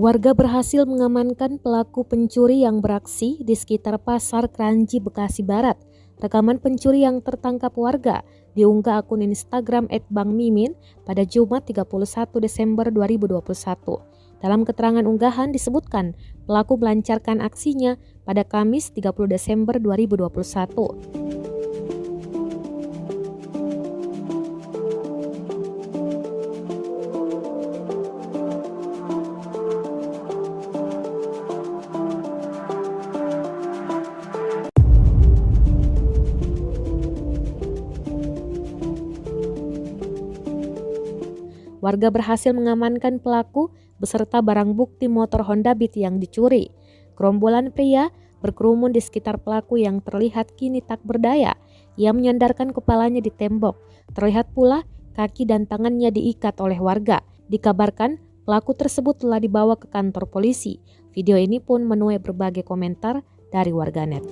Warga berhasil mengamankan pelaku pencuri yang beraksi di sekitar Pasar Kranji, Bekasi Barat. Rekaman pencuri yang tertangkap warga diunggah akun Instagram @bangmimin pada Jumat 31 Desember 2021. Dalam keterangan unggahan disebutkan pelaku melancarkan aksinya pada Kamis 30 Desember 2021. Warga berhasil mengamankan pelaku beserta barang bukti motor Honda Beat yang dicuri. Gerombolan pria berkerumun di sekitar pelaku yang terlihat kini tak berdaya. Ia menyandarkan kepalanya di tembok. Terlihat pula kaki dan tangannya diikat oleh warga. Dikabarkan pelaku tersebut telah dibawa ke kantor polisi. Video ini pun menuai berbagai komentar dari warganet.